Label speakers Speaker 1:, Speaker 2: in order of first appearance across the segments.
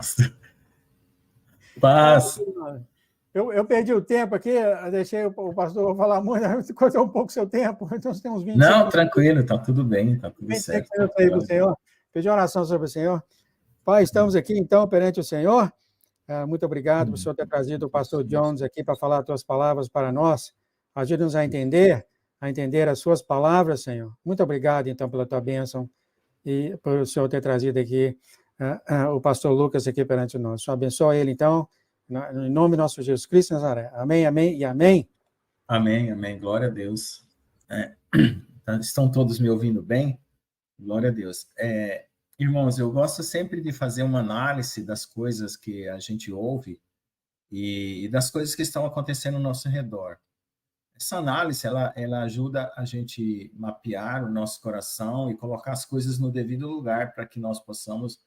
Speaker 1: pastor. Paz.
Speaker 2: Eu perdi o tempo aqui, deixei o pastor falar muito, cortou um pouco seu tempo, então você tem uns 20
Speaker 1: Não,
Speaker 2: minutos.
Speaker 1: tranquilo, está tudo bem, está tudo certo.
Speaker 2: Aí para o Senhor. Pedir uma oração sobre o Senhor. Pai, estamos aqui, então, perante o Senhor. Muito obrigado por o Senhor ter trazido o pastor Jones aqui para falar as tuas palavras para nós. Ajude-nos a entender as suas palavras, Senhor. Muito obrigado, então, pela tua bênção e por o Senhor ter trazido aqui o pastor Lucas aqui perante nós. Senhor, abençoa ele, então, em nome do nosso Jesus Cristo Nazaré. Amém, amém e amém.
Speaker 1: Amém, amém. Glória a Deus. Estão todos me ouvindo bem? Glória a Deus. Irmãos, eu gosto sempre de fazer uma análise das coisas que a gente ouve e das coisas que estão acontecendo ao nosso redor. Essa análise, ela ajuda a gente mapear o nosso coração e colocar as coisas no devido lugar para que nós possamos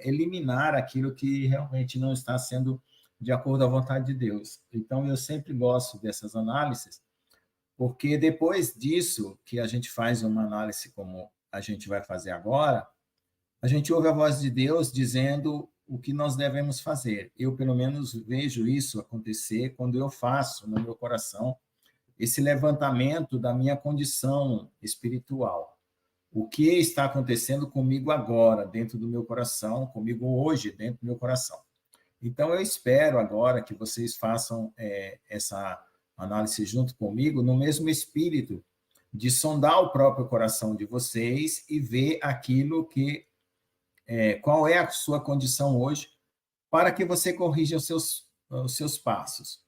Speaker 1: eliminar aquilo que realmente não está sendo de acordo à vontade de Deus. Então, eu sempre gosto dessas análises, porque depois disso, que a gente faz uma análise como a gente vai fazer agora, a gente ouve a voz de Deus dizendo o que nós devemos fazer. Eu, pelo menos, vejo isso acontecer quando eu faço no meu coração esse levantamento da minha condição espiritual. O que está acontecendo comigo agora, dentro do meu coração, comigo hoje, dentro do meu coração. Então, eu espero agora que vocês façam essa análise junto comigo, no mesmo espírito de sondar o próprio coração de vocês e ver aquilo que qual é a sua condição hoje, para que você corrija os seus passos.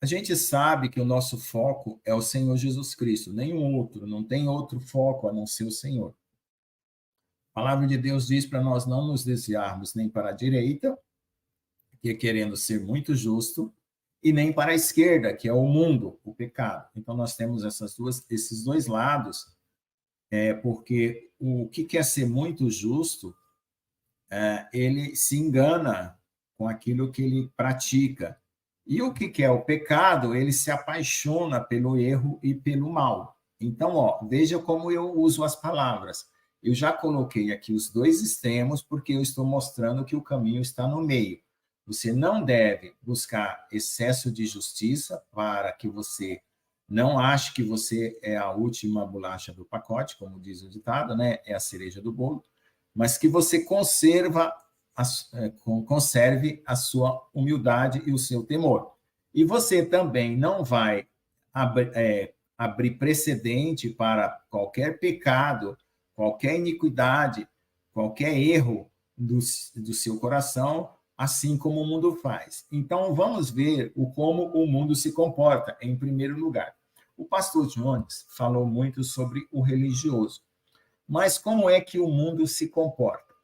Speaker 1: A gente sabe que o nosso foco é o Senhor Jesus Cristo, nenhum outro, não tem outro foco a não ser o Senhor. A palavra de Deus diz para nós não nos desviarmos nem para a direita, que é querendo ser muito justo, e nem para a esquerda, que é o mundo, o pecado. Então, nós temos esses dois lados, porque o que quer ser muito justo, ele se engana com aquilo que ele pratica. E o que é o pecado, ele se apaixona pelo erro e pelo mal. Então, veja como eu uso as palavras. Eu já coloquei aqui os dois extremos, porque eu estou mostrando que o caminho está no meio. Você não deve buscar excesso de justiça para que você não ache que você é a última bolacha do pacote, como diz o ditado, né? É a cereja do bolo, mas que você conserve a sua humildade e o seu temor. E você também não vai abrir precedente para qualquer pecado, qualquer iniquidade, qualquer erro do seu coração, assim como o mundo faz. Então, vamos ver como o mundo se comporta, em primeiro lugar. O pastor Jones falou muito sobre o religioso. Mas como é que o mundo se comporta?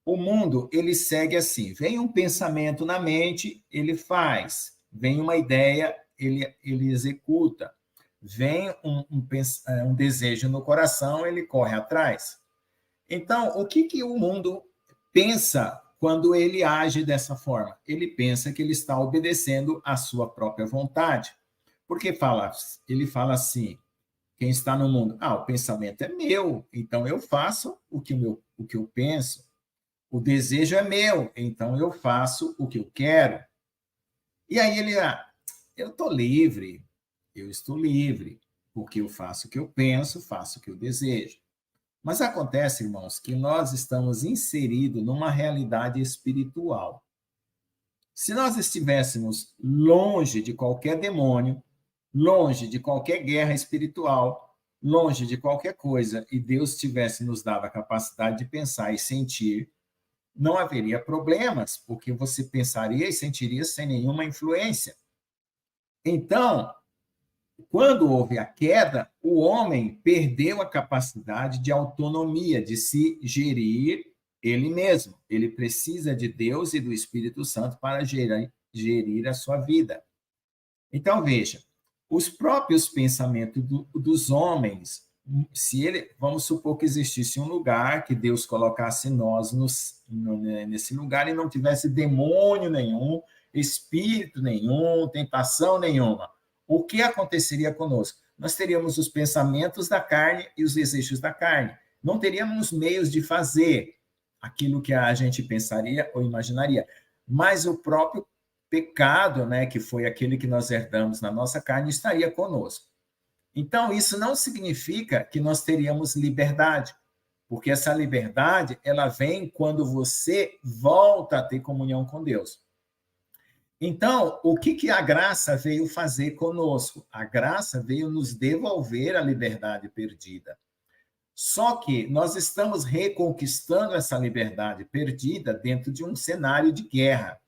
Speaker 1: O mundo, ele segue assim, vem um pensamento na mente, ele faz, vem uma ideia, ele executa, vem um desejo no coração, ele corre atrás. Então, o que o mundo pensa quando ele age dessa forma? Ele pensa que ele está obedecendo à sua própria vontade. Porque ele fala assim, quem está no mundo, o pensamento é meu, então eu faço o que eu penso. O desejo é meu, então eu faço o que eu quero. E aí eu estou livre, eu estou livre, porque eu faço o que eu penso, faço o que eu desejo. Mas acontece, irmãos, que nós estamos inseridos numa realidade espiritual. Se nós estivéssemos longe de qualquer demônio, longe de qualquer guerra espiritual, longe de qualquer coisa, e Deus tivesse nos dado a capacidade de pensar e sentir, não haveria problemas, porque você pensaria e sentiria sem nenhuma influência. Então, quando houve a queda, o homem perdeu a capacidade de autonomia, de se gerir ele mesmo. Ele precisa de Deus e do Espírito Santo para gerir a sua vida. Então, veja, os próprios pensamentos dos homens, vamos supor que existisse um lugar que Deus colocasse nós nesse lugar e não tivesse demônio nenhum, espírito nenhum, tentação nenhuma. O que aconteceria conosco? Nós teríamos os pensamentos da carne e os desejos da carne. Não teríamos meios de fazer. aquilo que a gente pensaria ou imaginaria, mas o próprio pecado, né, que foi aquele que nós herdamos na nossa carne, estaria conosco. Então, isso não significa que nós teríamos liberdade, porque essa liberdade, ela vem quando você volta a ter comunhão com Deus. Então, o que a graça veio fazer conosco? A graça veio nos devolver a liberdade perdida. Só que nós estamos reconquistando essa liberdade perdida dentro de um cenário de guerra.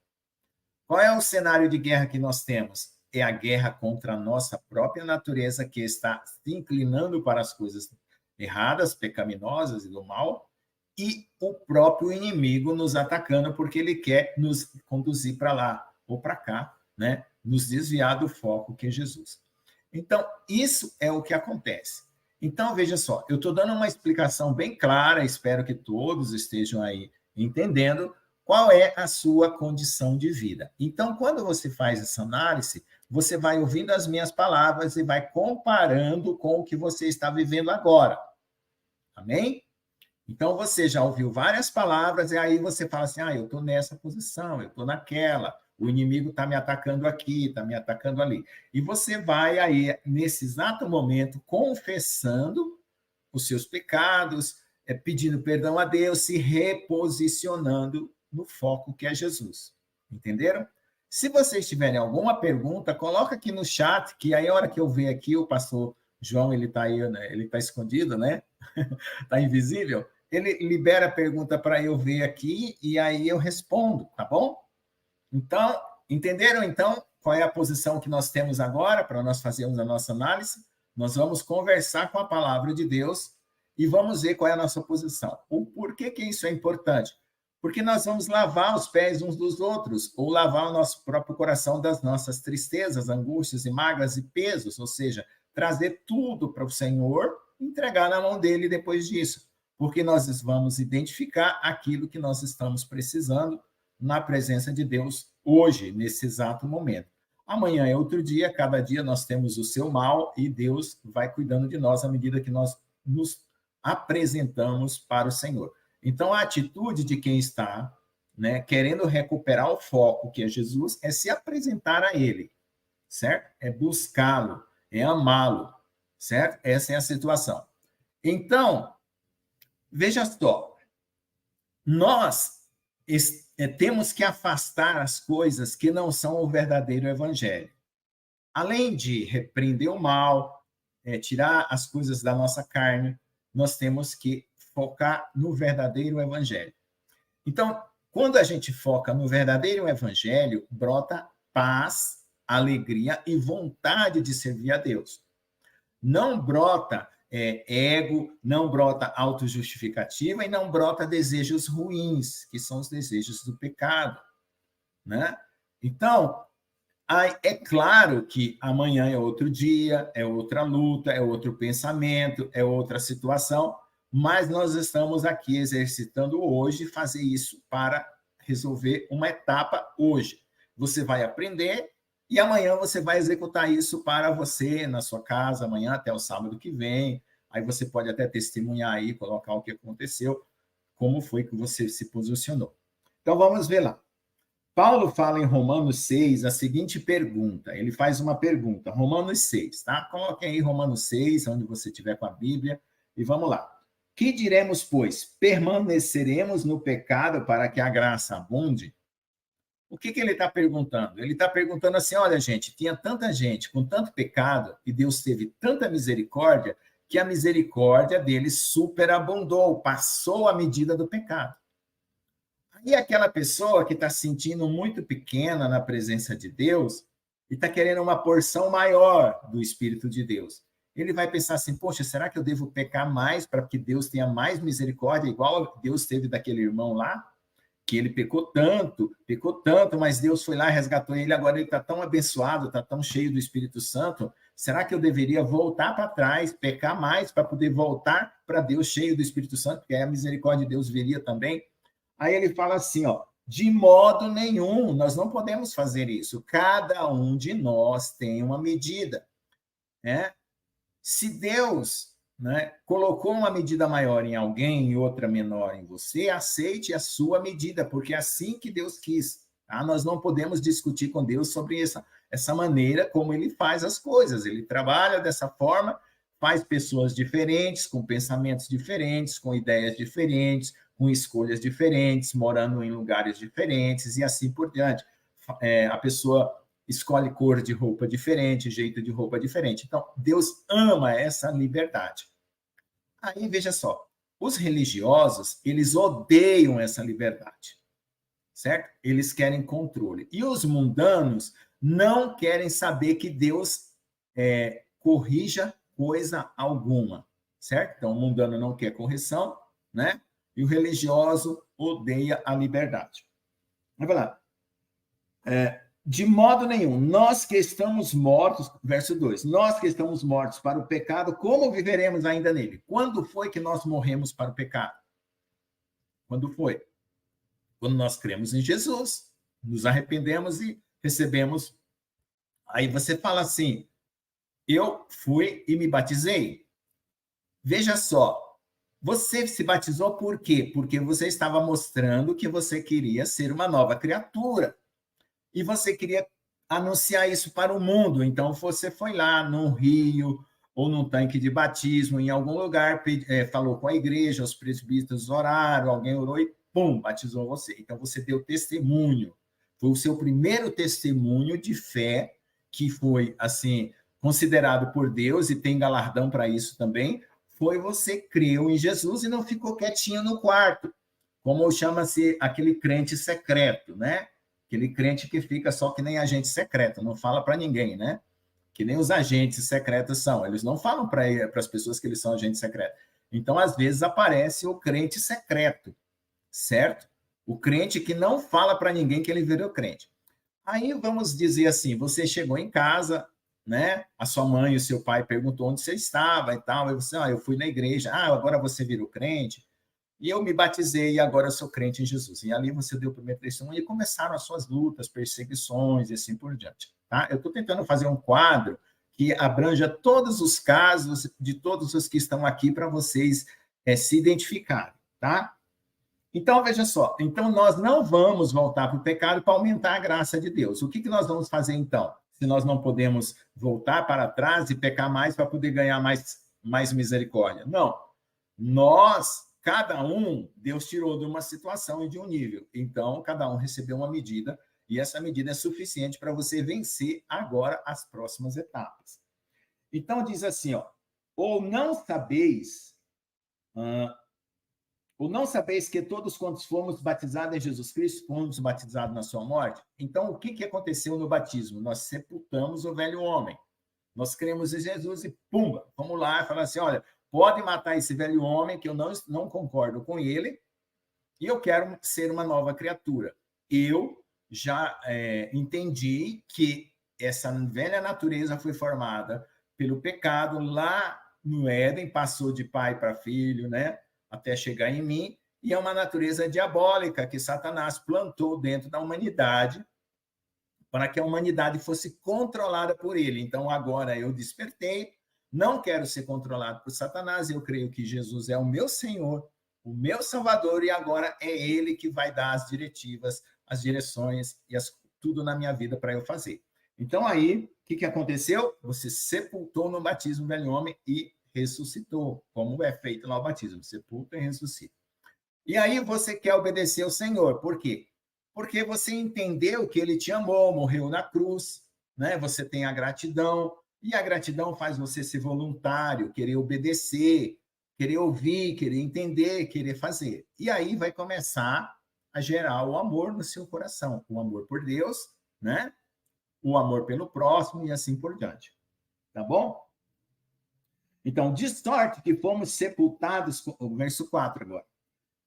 Speaker 1: Qual é o cenário de guerra que nós temos? É a guerra contra a nossa própria natureza, que está se inclinando para as coisas erradas, pecaminosas e do mal, e o próprio inimigo nos atacando, porque ele quer nos conduzir para lá ou para cá, né? Nos desviar do foco que é Jesus. Então, isso é o que acontece. Então, veja só, eu estou dando uma explicação bem clara, espero que todos estejam aí entendendo qual é a sua condição de vida. Então, quando você faz essa análise, você vai ouvindo as minhas palavras e vai comparando com o que você está vivendo agora. Amém? Então, você já ouviu várias palavras e aí você fala assim, eu estou nessa posição, eu estou naquela, o inimigo está me atacando aqui, está me atacando ali. E você vai aí, nesse exato momento, confessando os seus pecados, pedindo perdão a Deus, se reposicionando no foco que é Jesus. Entenderam? Se vocês tiverem alguma pergunta, coloca aqui no chat, que aí a hora que eu ver aqui, o pastor João, ele está aí, né? Ele está escondido, né? Está invisível. Ele libera a pergunta para eu ver aqui e aí eu respondo, tá bom? Então, entenderam então qual é a posição que nós temos agora para nós fazermos a nossa análise? Nós vamos conversar com a palavra de Deus e vamos ver qual é a nossa posição. O porquê que isso é importante? Porque nós vamos lavar os pés uns dos outros, ou lavar o nosso próprio coração das nossas tristezas, angústias e mágoas e pesos, ou seja, trazer tudo para o Senhor, entregar na mão dele depois disso, porque nós vamos identificar aquilo que nós estamos precisando na presença de Deus hoje, nesse exato momento. Amanhã é outro dia, cada dia nós temos o seu mal e Deus vai cuidando de nós à medida que nós nos apresentamos para o Senhor. Então, a atitude de quem está, né, querendo recuperar o foco, que é Jesus, é se apresentar a Ele, certo? É buscá-lo, é amá-lo, certo? Essa é a situação. Então, veja só, nós temos que afastar as coisas que não são o verdadeiro evangelho. Além de repreender o mal, tirar as coisas da nossa carne, nós temos que focar no verdadeiro evangelho. Então, quando a gente foca no verdadeiro evangelho, brota paz, alegria e vontade de servir a Deus. Não brota ego, não brota autojustificativa e não brota desejos ruins, que são os desejos do pecado, né? Então, é claro que amanhã é outro dia, é outra luta, é outro pensamento, é outra situação, mas nós estamos aqui exercitando hoje fazer isso para resolver uma etapa hoje. Você vai aprender e amanhã você vai executar isso para você na sua casa, amanhã até o sábado que vem. Aí você pode até testemunhar aí, colocar o que aconteceu, como foi que você se posicionou. Então vamos ver lá. Paulo fala em Romanos 6 a seguinte pergunta. Ele faz uma pergunta, Romanos 6, tá? Coloque aí Romanos 6, onde você estiver com a Bíblia, e vamos lá. Que diremos, pois? Permaneceremos no pecado para que a graça abunde? O que ele está perguntando? Ele está perguntando assim, olha, gente, tinha tanta gente com tanto pecado e Deus teve tanta misericórdia que a misericórdia dele superabundou, passou a medida do pecado. E aquela pessoa que está se sentindo muito pequena na presença de Deus e está querendo uma porção maior do Espírito de Deus, ele vai pensar assim, poxa, será que eu devo pecar mais para que Deus tenha mais misericórdia, igual Deus teve daquele irmão lá, que ele pecou tanto, mas Deus foi lá e resgatou ele, agora ele está tão abençoado, está tão cheio do Espírito Santo, será que eu deveria voltar para trás, pecar mais para poder voltar para Deus cheio do Espírito Santo, porque aí a misericórdia de Deus viria também? Aí ele fala assim, ó, de modo nenhum, nós não podemos fazer isso. Cada um de nós tem uma medida, né? Se Deus né, colocou uma medida maior em alguém e outra menor em você, aceite a sua medida, porque é assim que Deus quis. Tá? Nós não podemos discutir com Deus sobre essa maneira como ele faz as coisas. Ele trabalha dessa forma, faz pessoas diferentes, com pensamentos diferentes, com ideias diferentes, com escolhas diferentes, morando em lugares diferentes e assim por diante. A pessoa escolhe cor de roupa diferente, jeito de roupa diferente. Então, Deus ama essa liberdade. Aí, veja só, os religiosos, eles odeiam essa liberdade, certo? Eles querem controle. E os mundanos não querem saber que Deus corrija coisa alguma, certo? Então, o mundano não quer correção, né? E o religioso odeia a liberdade. Vai lá. De modo nenhum, nós que estamos mortos, verso 2, nós que estamos mortos para o pecado, como viveremos ainda nele? Quando foi que nós morremos para o pecado? Quando foi? Quando nós cremos em Jesus, nos arrependemos e recebemos. Aí você fala assim, eu fui e me batizei. Veja só, você se batizou por quê? Porque você estava mostrando que você queria ser uma nova criatura. E você queria anunciar isso para o mundo. Então, você foi lá num rio ou num tanque de batismo, em algum lugar, falou com a igreja, os presbíteros oraram, alguém orou e, pum, batizou você. Então, você deu testemunho. Foi o seu primeiro testemunho de fé, que foi, assim, considerado por Deus, e tem galardão para isso também, foi você creu em Jesus e não ficou quietinho no quarto, como chama-se aquele crente secreto, né? Aquele crente que fica só que nem agente secreto, não fala para ninguém, né? Que nem os agentes secretos são. Eles não falam para as pessoas que eles são agentes secretos. Então, às vezes, aparece o crente secreto, certo? O crente que não fala para ninguém que ele virou crente. Aí, vamos dizer assim, você chegou em casa, né? A sua mãe e o seu pai perguntou onde você estava e tal. E você, eu fui na igreja. Agora você virou crente. E eu me batizei e agora eu sou crente em Jesus. E ali você deu o primeiro testemunho e começaram as suas lutas, perseguições e assim por diante. Tá? Eu estou tentando fazer um quadro que abranja todos os casos de todos os que estão aqui para vocês se identificarem. Tá? Então, veja só. Então, nós não vamos voltar para o pecado para aumentar a graça de Deus. O que nós vamos fazer, então? Se nós não podemos voltar para trás e pecar mais para poder ganhar mais misericórdia. Não. Cada um, Deus tirou de uma situação e de um nível. Então, cada um recebeu uma medida, e essa medida é suficiente para você vencer agora as próximas etapas. Então, diz assim, ou não sabeis que todos quantos fomos batizados em Jesus Cristo, fomos batizados na sua morte? Então, o que aconteceu no batismo? Nós sepultamos o velho homem. Nós cremos em Jesus e, pumba, vamos lá e falar assim, olha, pode matar esse velho homem, que eu não concordo com ele, e eu quero ser uma nova criatura. Eu já entendi que essa velha natureza foi formada pelo pecado lá no Éden, passou de pai para filho, né, até chegar em mim, e é uma natureza diabólica que Satanás plantou dentro da humanidade para que a humanidade fosse controlada por ele. Então, agora eu despertei, não quero ser controlado por Satanás, eu creio que Jesus é o meu Senhor, o meu Salvador, e agora é Ele que vai dar as diretivas, as direções e tudo na minha vida para eu fazer. Então, aí, o que aconteceu? Você sepultou no batismo o velho homem e ressuscitou, como é feito lá o batismo, sepulta e ressuscita. E aí você quer obedecer ao Senhor, por quê? Porque você entendeu que Ele te amou, morreu na cruz, né? Você tem a gratidão, e a gratidão faz você ser voluntário, querer obedecer, querer ouvir, querer entender, querer fazer. E aí vai começar a gerar o amor no seu coração, o amor por Deus, né? O amor pelo próximo e assim por diante. Tá bom? Então, de sorte que fomos sepultados, o verso 4 agora,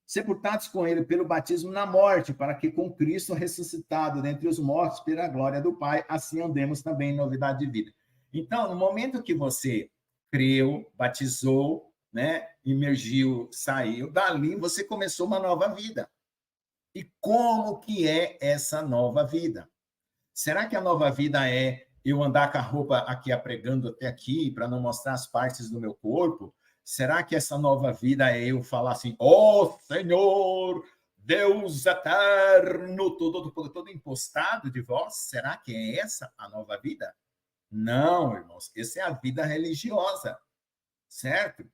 Speaker 1: sepultados com ele pelo batismo na morte, para que com Cristo ressuscitado dentre os mortos pela glória do Pai, assim andemos também em novidade de vida. Então, no momento que você creu, batizou, né, imergiu, saiu, dali você começou uma nova vida. E como que é essa nova vida? Será que a nova vida é eu andar com a roupa aqui apregando até aqui para não mostrar as partes do meu corpo? Será que essa nova vida é eu falar assim, ó Senhor, Deus eterno, todo impostado de voz? Será que é essa a nova vida? Não, irmãos, essa é a vida religiosa, certo?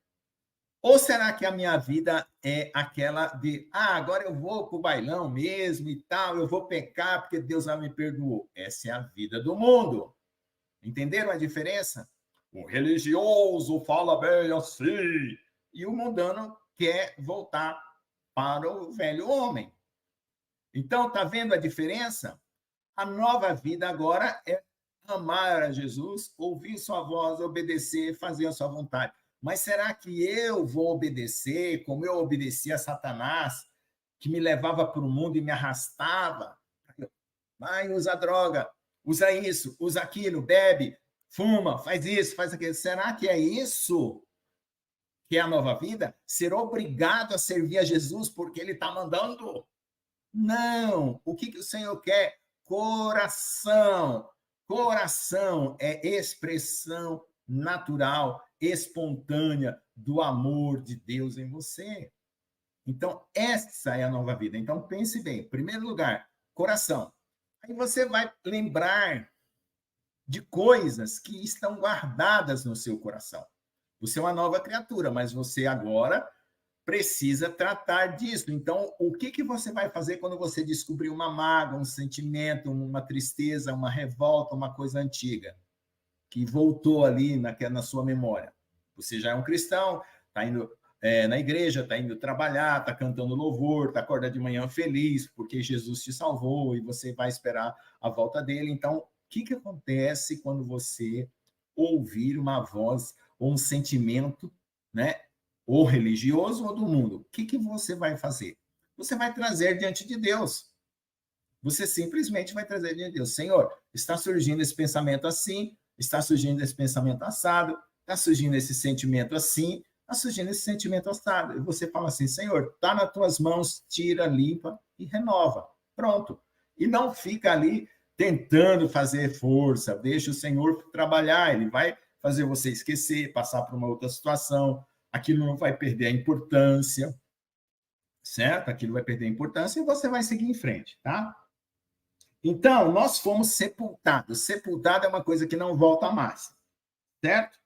Speaker 1: Ou será que a minha vida é aquela de, agora eu vou para o bailão mesmo e tal, eu vou pecar porque Deus já me perdoou? Essa é a vida do mundo. Entenderam a diferença? O religioso fala bem assim, e o mundano quer voltar para o velho homem. Então, está vendo a diferença? A nova vida agora é amar a Jesus, ouvir sua voz, obedecer, fazer a sua vontade. Mas será que eu vou obedecer como eu obedeci a Satanás, que me levava para o mundo e me arrastava? Vai, usa droga, usa isso, usa aquilo, bebe, fuma, faz isso, faz aquilo. Será que é isso que é a nova vida? Ser obrigado a servir a Jesus porque ele está mandando? Não. O que o Senhor quer? Coração. Coração é expressão natural, espontânea do amor de Deus em você. Então, essa é a nova vida. Então, pense bem. Em primeiro lugar, coração. Aí você vai lembrar de coisas que estão guardadas no seu coração. Você é uma nova criatura, mas você agora precisa tratar disso. Então, o que você vai fazer quando você descobrir uma mágoa, um sentimento, uma tristeza, uma revolta, uma coisa antiga que voltou ali na sua memória? Você já é um cristão, está indo na igreja, está indo trabalhar, está cantando louvor, está acordando de manhã feliz porque Jesus te salvou e você vai esperar a volta dele. Então, o que acontece quando você ouvir uma voz ou um sentimento, né? Ou religioso ou do mundo? O que você vai fazer? Você vai trazer diante de Deus. Você simplesmente vai trazer diante de Deus. Senhor, está surgindo esse pensamento assim, está surgindo esse pensamento assado, está surgindo esse sentimento assim, está surgindo esse sentimento assado. E você fala assim, Senhor, está nas tuas mãos, tira, limpa e renova. Pronto. E não fica ali tentando fazer força, deixa o Senhor trabalhar, ele vai fazer você esquecer, passar por uma outra situação, aquilo não vai perder a importância, certo? Aquilo vai perder a importância e você vai seguir em frente, tá? Então, nós fomos sepultados. Sepultado é uma coisa que não volta mais, certo?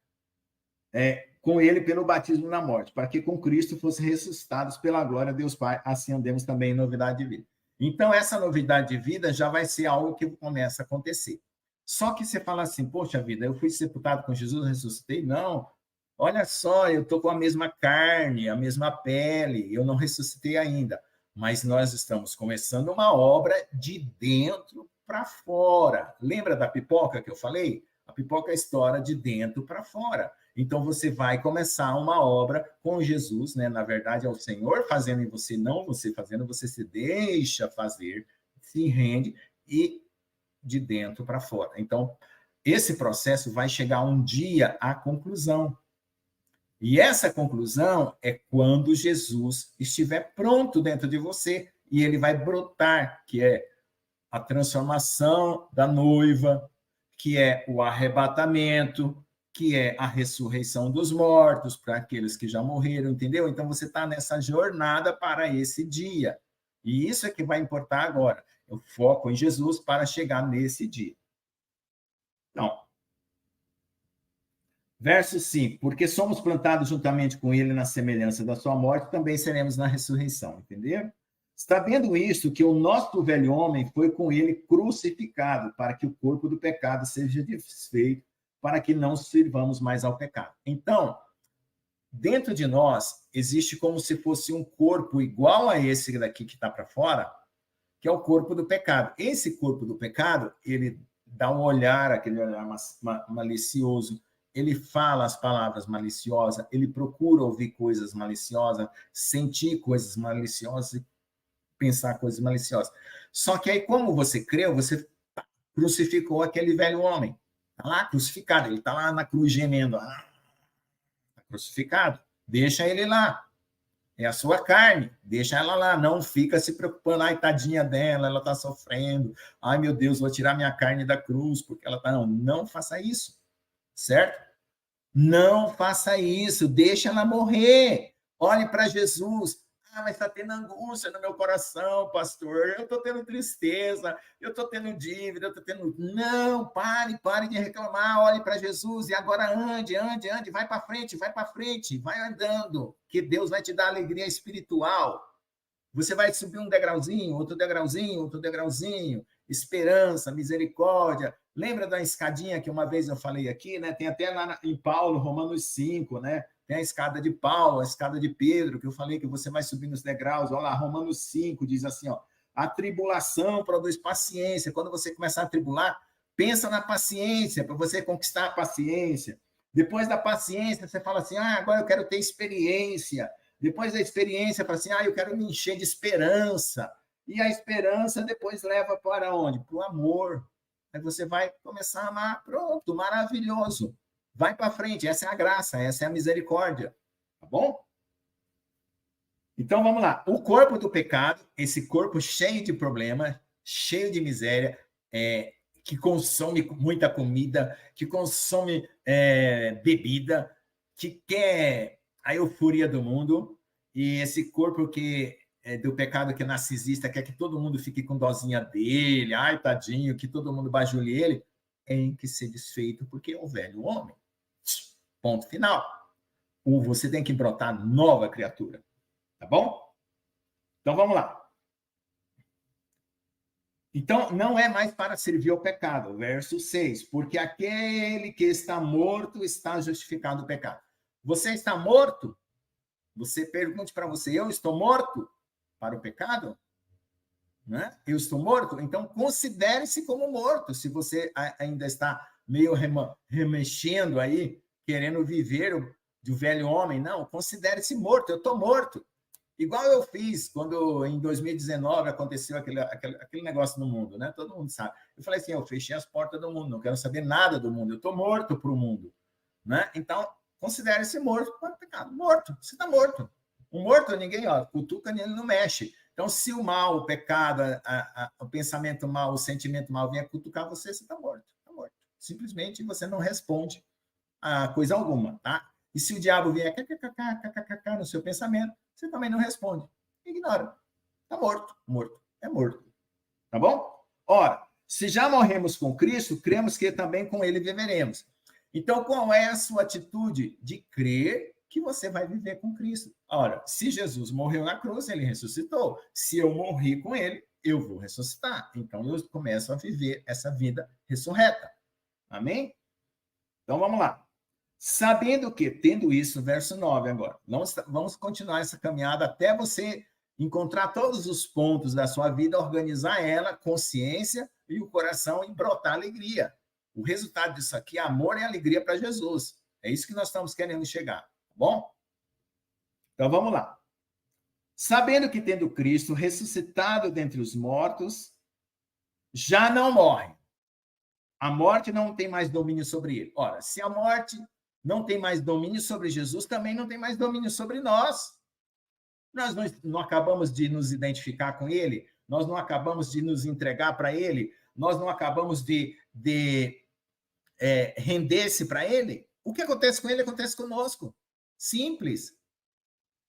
Speaker 1: Com ele pelo batismo na morte, para que com Cristo fossem ressuscitados pela glória de Deus Pai, assim andemos também em novidade de vida. Então, essa novidade de vida já vai ser algo que começa a acontecer. Só que você fala assim, poxa vida, eu fui sepultado com Jesus, ressuscitei? Não. Olha só, eu estou com a mesma carne, a mesma pele, eu não ressuscitei ainda. Mas nós estamos começando uma obra de dentro para fora. Lembra da pipoca que eu falei? A pipoca é a história de dentro para fora. Então, você vai começar uma obra com Jesus, né? Na verdade, é o Senhor fazendo em você, não você fazendo, você se deixa fazer, se rende e de dentro para fora. Então, esse processo vai chegar um dia à conclusão. E essa conclusão é quando Jesus estiver pronto dentro de você e ele vai brotar, que é a transformação da noiva, que é o arrebatamento, que é a ressurreição dos mortos para aqueles que já morreram, entendeu? Então você está nessa jornada para esse dia. E isso é que vai importar agora. Eu foco em Jesus para chegar nesse dia. Então, verso 5, porque somos plantados juntamente com ele na semelhança da sua morte, também seremos na ressurreição, entenderam? Sabendo isso, que o nosso velho homem foi com ele crucificado, para que o corpo do pecado seja desfeito, para que não sirvamos mais ao pecado. Então, dentro de nós, existe como se fosse um corpo igual a esse daqui que está para fora, que é o corpo do pecado. Esse corpo do pecado, ele dá um olhar, aquele olhar malicioso, ele fala as palavras maliciosas, ele procura ouvir coisas maliciosas, sentir coisas maliciosas e pensar coisas maliciosas. Só que aí, como você creu, você crucificou aquele velho homem. Está lá crucificado, ele está lá na cruz gemendo. Está crucificado, deixa ele lá. É a sua carne, deixa ela lá, não fica se preocupando, ai, tadinha dela, ela está sofrendo, ai, meu Deus, vou tirar minha carne da cruz, porque ela está... Não faça isso, certo? Não faça isso, deixa ela morrer. Olhe para Jesus. Ah, mas está tendo angústia no meu coração, pastor. Eu estou tendo tristeza, eu estou tendo dívida, eu estou tendo. Não, pare de reclamar. Olhe para Jesus e agora ande, vai para frente, vai andando, que Deus vai te dar alegria espiritual. Você vai subir um degrauzinho, outro degrauzinho, outro degrauzinho, esperança, misericórdia. Lembra da escadinha que uma vez eu falei aqui, né? Tem até lá em Paulo, Romanos 5, né? Tem a escada de Paulo, a escada de Pedro, que eu falei que você vai subir nos degraus. Olha lá, Romanos 5 diz assim, ó, a tribulação produz paciência. Quando você começar a tribular, pensa na paciência, para você conquistar a paciência. Depois da paciência, você fala assim, ah, agora eu quero ter experiência. Depois da experiência, fala assim, ah, eu quero me encher de esperança. E a esperança depois leva para onde? Para o amor. Aí você vai começar a amar. Pronto, maravilhoso. Vai para frente, essa é a graça, essa é a misericórdia. Tá bom? Então, vamos lá. O corpo do pecado, esse corpo cheio de problemas, cheio de miséria, que consome muita comida, que consome bebida, que quer a euforia do mundo, e esse corpo que do pecado que é narcisista, quer que todo mundo fique com dosinha dele, ai, tadinho, que todo mundo bajule ele, tem que ser desfeito, porque é o velho homem. Ponto final. Você tem que brotar nova criatura. Tá bom? Então, vamos lá. Então, não é mais para servir ao pecado, verso 6, porque aquele que está morto está justificado o pecado. Você está morto? Você pergunte para você, eu estou morto para o pecado? Né? Eu estou morto? Então, considere-se como morto, se você ainda está meio remexendo aí, querendo viver do velho homem. Não, considere-se morto, eu estou morto. Igual eu fiz quando, em 2019, aconteceu aquele negócio no mundo, né? Todo mundo sabe. Eu falei assim, eu fechei as portas do mundo, não quero saber nada do mundo, eu estou morto para o mundo. Né? Então, considere-se morto para o pecado. Morto, você está morto. O morto, ninguém cutuca, ele não mexe. Então, se o mal, o pecado, o pensamento mal, o sentimento mal vier cutucar você, você está morto. Está morto. Simplesmente você não responde a coisa alguma, tá? E se o diabo vier no seu pensamento, você também não responde. Ignora. Está morto. Morto. É morto. Tá bom? Ora, se já morremos com Cristo, cremos que também com ele viveremos. Então, qual é a sua atitude de crer que você vai viver com Cristo? Ora, se Jesus morreu na cruz, ele ressuscitou. Se eu morri com ele, eu vou ressuscitar. Então, eu começo a viver essa vida ressurreta. Amém? Então, vamos lá. Sabendo que, tendo isso, verso 9 agora, vamos continuar essa caminhada até você encontrar todos os pontos da sua vida, organizar ela, consciência e o coração e brotar alegria. O resultado disso aqui é amor e alegria para Jesus. É isso que nós estamos querendo chegar, tá bom? Então, vamos lá. Sabendo que, tendo Cristo ressuscitado dentre os mortos, já não morre. A morte não tem mais domínio sobre ele. Ora, se a morte não tem mais domínio sobre Jesus, também não tem mais domínio sobre nós. Nós não acabamos de nos identificar com ele, nós não acabamos de nos entregar para ele, nós não acabamos de render-se para ele. O que acontece com ele acontece conosco. Simples.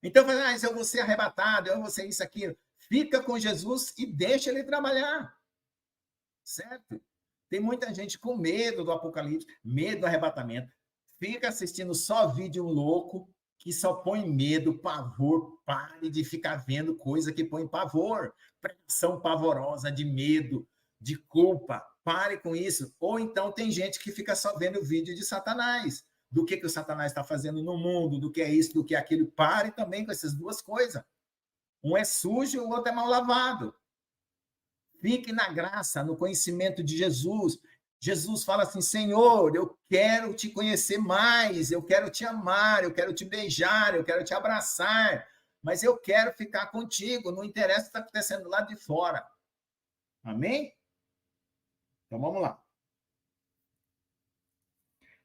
Speaker 1: Então, eu vou ser arrebatado, eu vou ser isso, aquilo. Fica com Jesus e deixa ele trabalhar. Certo? Tem muita gente com medo do apocalipse, medo do arrebatamento. Fica assistindo só vídeo louco que só põe medo, pavor. Pare de ficar vendo coisa que põe pavor. Pregação pavorosa de medo, de culpa. Pare com isso. Ou então tem gente que fica só vendo vídeo de Satanás. Do que o Satanás está fazendo no mundo, do que é isso, do que é aquilo. Pare também com essas duas coisas. Um é sujo, o outro é mal lavado. Fique na graça, no conhecimento de Jesus. Jesus fala assim, Senhor, eu quero te conhecer mais, eu quero te amar, eu quero te beijar, eu quero te abraçar, mas eu quero ficar contigo, não interessa o que está acontecendo lá de fora. Amém? Então, vamos lá.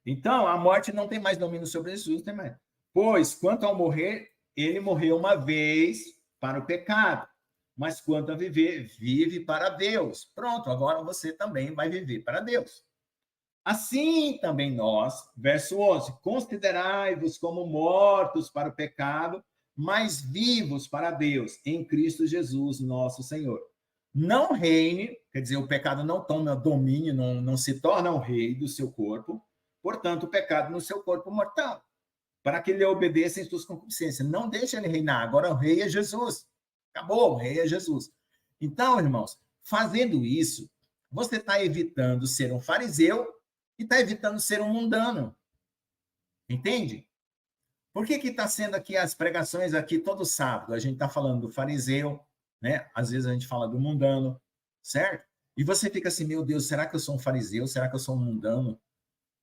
Speaker 1: Então, a morte não tem mais domínio sobre Jesus, tem mais. Pois, quanto ao morrer, ele morreu uma vez para o pecado. Mas quanto a viver, vive para Deus. Pronto, agora você também vai viver para Deus. Assim também nós, verso 11, considerai-vos como mortos para o pecado, mas vivos para Deus, em Cristo Jesus, nosso Senhor. Não reine, quer dizer, o pecado não toma domínio, não se torna o rei do seu corpo, portanto, o pecado no seu corpo mortal, para que ele obedeça em suas concupiscências. Não deixe ele reinar, agora o rei é Jesus. Acabou, o rei é Jesus. Então, irmãos, fazendo isso, você está evitando ser um fariseu e está evitando ser um mundano. Entende? Por que está sendo aqui as pregações aqui todo sábado? A gente está falando do fariseu, né? Às vezes a gente fala do mundano, certo? E você fica assim, meu Deus, será que eu sou um fariseu? Será que eu sou um mundano?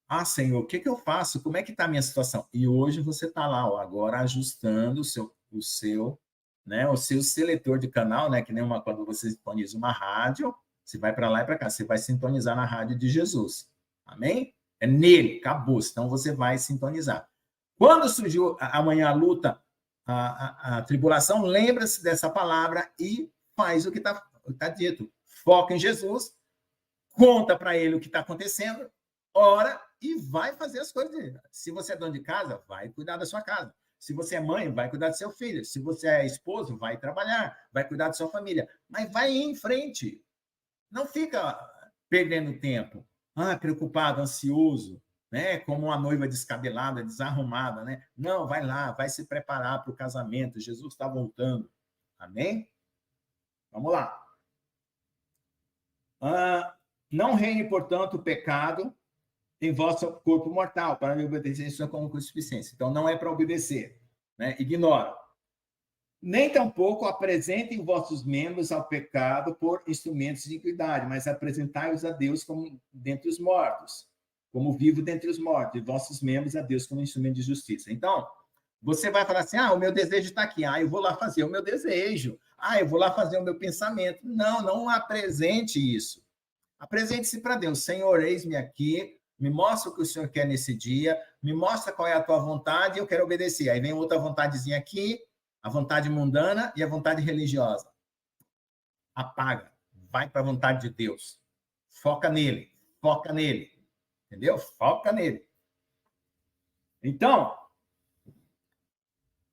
Speaker 1: Ah, Senhor, o que eu faço? Como é que está a minha situação? E hoje você está lá, ó, agora ajustando o seu seletor de canal, né? Que nem quando você sintoniza uma rádio, você vai para lá e para cá, você vai sintonizar na rádio de Jesus. Amém? É nele, acabou. Então você vai sintonizar. Quando surgiu amanhã a luta, a tribulação, lembra-se dessa palavra e faz o que está dito. Foca em Jesus, conta para ele o que está acontecendo, ora e vai fazer as coisas dele. Se você é dono de casa, vai cuidar da sua casa. Se você é mãe, vai cuidar do seu filho. Se você é esposo, vai trabalhar, vai cuidar da sua família. Mas vai em frente. Não fica perdendo tempo. Preocupado, ansioso, né? Como uma noiva descabelada, desarrumada, né? Não, vai lá, vai se preparar para o casamento. Jesus está voltando. Amém? Vamos lá. Não reine, portanto, o pecado em vosso corpo mortal, para me obedecer em sua concupiscência. Então, não é para obedecer, né? Ignora. Nem tampouco apresentem vossos membros ao pecado por instrumentos de iniquidade, mas apresentai-os a Deus como dentre os mortos, como vivo dentre os mortos, e vossos membros a Deus como instrumento de justiça. Então, você vai falar assim, o meu desejo está aqui, eu vou lá fazer o meu desejo, eu vou lá fazer o meu pensamento. Não apresente isso. Apresente-se para Deus. Senhor, eis-me aqui, me mostra o que o Senhor quer nesse dia, me mostra qual é a tua vontade e eu quero obedecer. Aí vem outra vontadezinha aqui, a vontade mundana e a vontade religiosa. Apaga. Vai para a vontade de Deus. Foca nele. Entendeu? Foca nele. Então,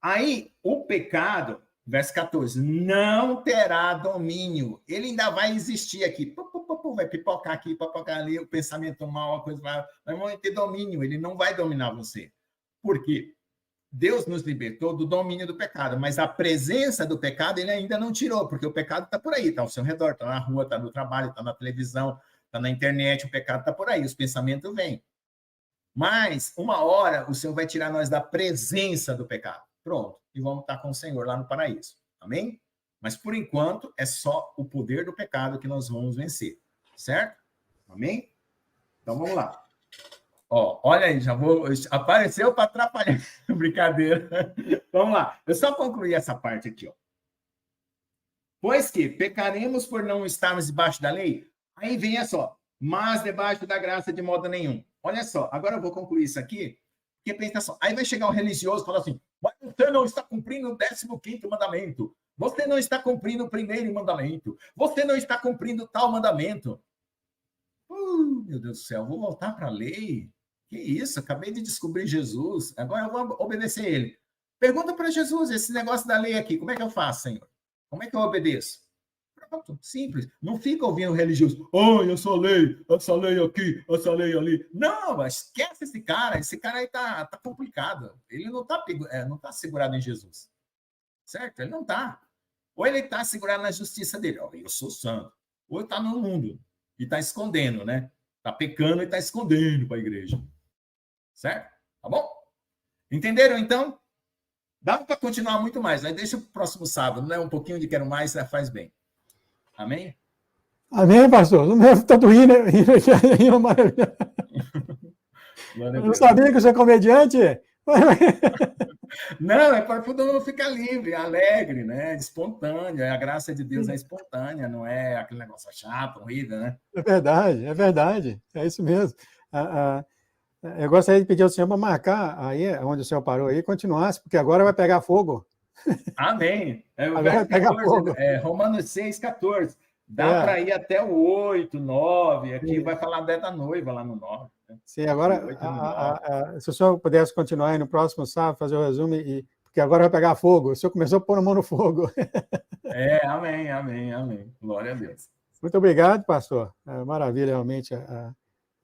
Speaker 1: aí o pecado, verso 14, não terá domínio. Ele ainda vai existir aqui. Vai pipocar aqui, pipocar ali, o pensamento mal, a coisa vai não ter domínio. Ele não vai dominar você. Por quê? Deus nos libertou do domínio do pecado, mas a presença do pecado ele ainda não tirou, porque o pecado está por aí, está ao seu redor, está na rua, está no trabalho, está na televisão, está na internet, o pecado está por aí, os pensamentos vêm. Mas, uma hora, o Senhor vai tirar nós da presença do pecado. Pronto, e vamos estar com o Senhor lá no paraíso. Amém? Mas, por enquanto, é só o poder do pecado que nós vamos vencer. Certo? Amém? Então, vamos lá. Olha aí, já vou... Apareceu para atrapalhar. Brincadeira. Vamos lá. Eu só concluí essa parte aqui. Pois que pecaremos por não estarmos debaixo da lei? Aí vem só. Mas debaixo da graça de modo nenhum. Olha só. Agora eu vou concluir isso aqui. Porque pensa só. Aí vai chegar o religioso e falar assim, mas você não está cumprindo o 15º mandamento. Você não está cumprindo o 1º mandamento. Você não está cumprindo tal mandamento. Meu Deus do céu. Vou voltar para a lei? Que isso, acabei de descobrir Jesus, agora eu vou obedecer ele. Pergunta para Jesus, esse negócio da lei aqui, como é que eu faço, Senhor? Como é que eu obedeço? Pronto, simples. Não fica ouvindo o religioso, essa lei aqui, essa lei ali. Não, esquece esse cara aí tá complicado. Ele não tá segurado em Jesus. Certo? Ele não tá. Ou ele tá segurado na justiça dele, eu sou santo. Ou ele tá no mundo e tá escondendo, né? Tá pecando e tá escondendo para a igreja. Certo? Tá bom? Entenderam, então? Dá para continuar muito mais, mas deixa para o próximo sábado, né? Um pouquinho de quero mais, faz bem. Amém?
Speaker 2: Amém, pastor? Não é tanto rindo maravilhoso. Eu não sabia que você é comediante.
Speaker 1: Não, é para todo mundo ficar livre, alegre, né? Espontâneo. A graça de Deus é espontânea, não é aquele negócio chato, horrível, né?
Speaker 2: É verdade. É isso mesmo. Eu gostaria de pedir ao senhor para marcar aí, onde o senhor parou aí, continuasse, porque agora vai pegar fogo.
Speaker 1: Amém.
Speaker 2: Agora vai pegar fogo.
Speaker 1: Romanos 6,14. Dá para ir até o 8, 9. Aqui vai falar da noiva lá no 9.
Speaker 2: Sim, agora, se o senhor pudesse continuar aí no próximo sábado, fazer o resumo, porque agora vai pegar fogo. O senhor começou a pôr a mão no fogo.
Speaker 1: Amém, amém, amém. Glória a Deus.
Speaker 2: Muito obrigado, pastor. Maravilha, realmente,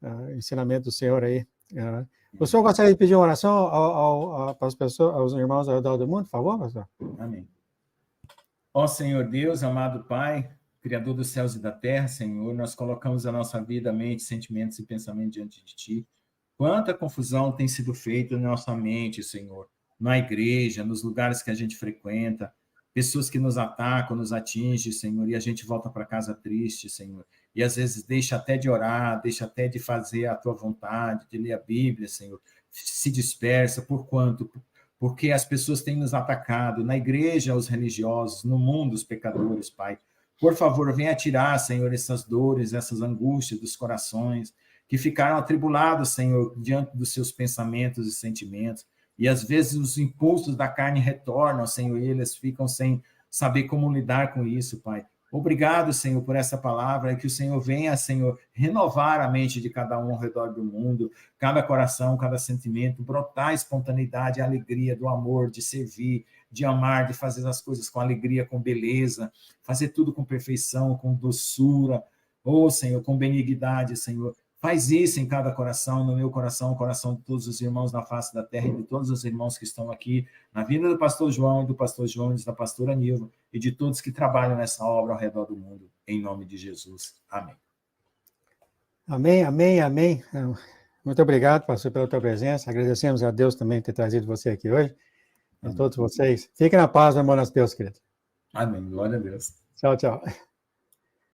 Speaker 2: o ensinamento do senhor aí. O senhor gostaria de pedir uma oração para as pessoas, aos irmãos ao redor do mundo, por favor, pastor?
Speaker 1: Amém. Ó Senhor Deus, amado Pai, Criador dos céus e da terra, Senhor, nós colocamos a nossa vida, mente, sentimentos e pensamentos diante de Ti. Quanta confusão tem sido feita na nossa mente, Senhor, na igreja, nos lugares que a gente frequenta, pessoas que nos atacam, nos atingem, Senhor, e a gente volta para casa triste, Senhor. E às vezes deixa até de orar, deixa até de fazer a Tua vontade, de ler a Bíblia, Senhor. Se dispersa, por quanto? Porque as pessoas têm nos atacado, na igreja, os religiosos, no mundo, os pecadores, Pai. Por favor, venha tirar, Senhor, essas dores, essas angústias dos corações, que ficaram atribulados, Senhor, diante dos seus pensamentos e sentimentos. E às vezes os impulsos da carne retornam, Senhor, e eles ficam sem saber como lidar com isso, Pai. Obrigado, Senhor, por essa palavra, e que o Senhor venha, Senhor, renovar a mente de cada um ao redor do mundo, cada coração, cada sentimento, brotar a espontaneidade, a alegria do amor, de servir, de amar, de fazer as coisas com alegria, com beleza, fazer tudo com perfeição, com doçura, Senhor, com benignidade, Senhor. Faz isso em cada coração, no meu coração, o coração de todos os irmãos na face da terra e de todos os irmãos que estão aqui, na vida do pastor João, do pastor Jones, da pastora Nilva e de todos que trabalham nessa obra ao redor do mundo, em nome de Jesus. Amém.
Speaker 2: Amém, amém, amém. Muito obrigado, pastor, pela tua presença. Agradecemos a Deus também por ter trazido você aqui hoje. A todos vocês. Fiquem na paz, meu irmão, Deus, querido.
Speaker 1: Amém. Glória a Deus.
Speaker 2: Tchau, tchau.